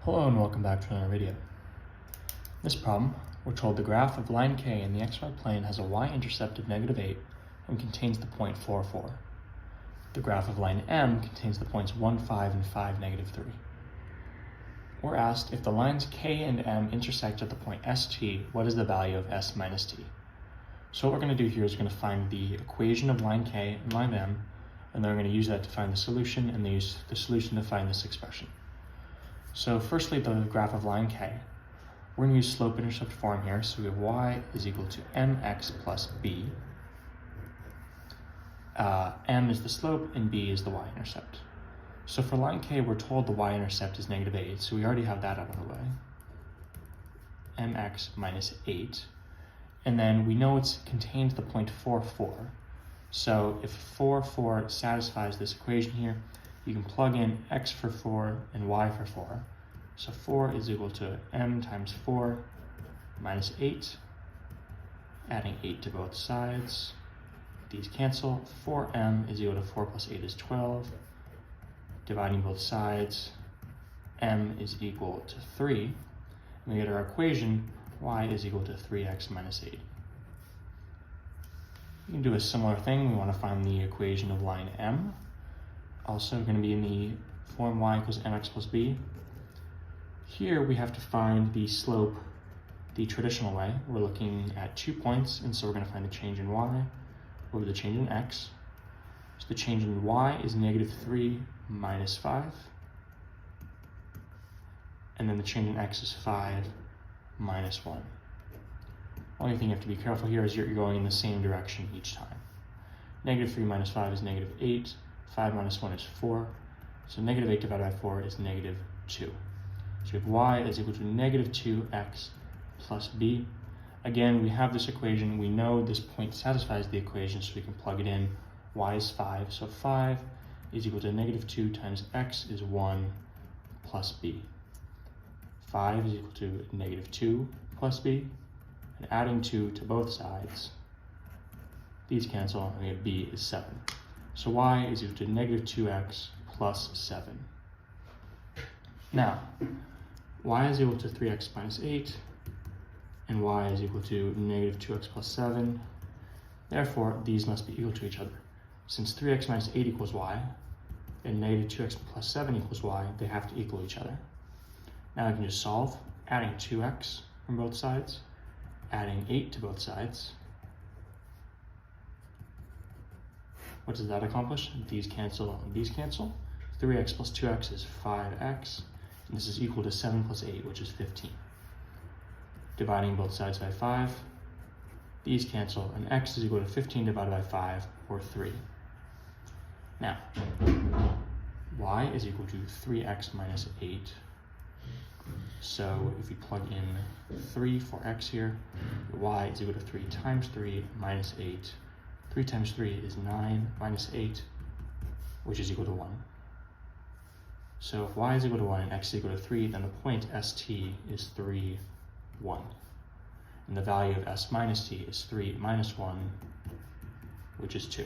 Hello and welcome back to another video. In this problem, we're told the graph of line K in the xy plane has a y-intercept of -8 and contains the point 4, 4. The graph of line M contains the points 1, 5, and 5, -3. We're asked if the lines K and M intersect at the point ST, what is the value of S minus T? So what we're going to do here is we're going to find the equation of line K and line M, and then we're going to use that to find the solution, and then use the solution to find this expression. So firstly, the graph of line K. We're going to use slope-intercept form here, so we have y is equal to mx plus b. M is the slope and b is the y-intercept. So for line K, we're told the y-intercept is -8, so we already have that out of the way. Mx minus 8. And then we know it contains the point 4, 4. So if 4, 4 satisfies this equation here, you can plug in x for 4 and y for 4. So 4 is equal to m times 4 minus 8, adding 8 to both sides. These cancel. 4m is equal to 4 plus 8 is 12. Dividing both sides, m is equal to 3. And we get our equation, y is equal to 3x minus 8. We can do a similar thing. We want to find the equation of line M. Also going to be in the form y equals mx plus b. Here we have to find the slope the traditional way. We're looking at 2 points, and so we're going to find the change in y over the change in x. So the change in y is -3 minus 5. And then the change in x is 5 minus 1. Only thing you have to be careful here is you're going in the same direction each time. -3 minus 5 is -8. 5 minus 1 is 4. So -8 divided by 4 is -2. So we have y is equal to -2x plus b. Again, we have this equation. We know this point satisfies the equation, so we can plug it in. Y is 5. So 5 is equal to -2 times x is 1 plus b. 5 is equal to -2 plus b. And adding 2 to both sides, these cancel, and we have b is 7. So y is equal to -2x plus 7. Now, y is equal to 3x minus 8, and y is equal to -2x plus 7. Therefore, these must be equal to each other. Since 3x minus 8 equals y, and -2x plus 7 equals y, they have to equal each other. Now I can just solve, adding 2x from both sides, adding 8 to both sides. What does that accomplish? These cancel and these cancel. 3x plus 2x is 5x, and this is equal to 7 plus 8, which is 15. Dividing both sides by 5, these cancel, and x is equal to 15 divided by 5, or 3. Now, y is equal to 3x minus 8. So if we plug in 3 for x here, y is equal to 3 times 3 minus 8. 3 times 3 is 9 minus 8, which is equal to 1. So if y is equal to 1 and x is equal to 3, then the point ST is 3, 1. And the value of s minus t is 3 minus 1, which is 2.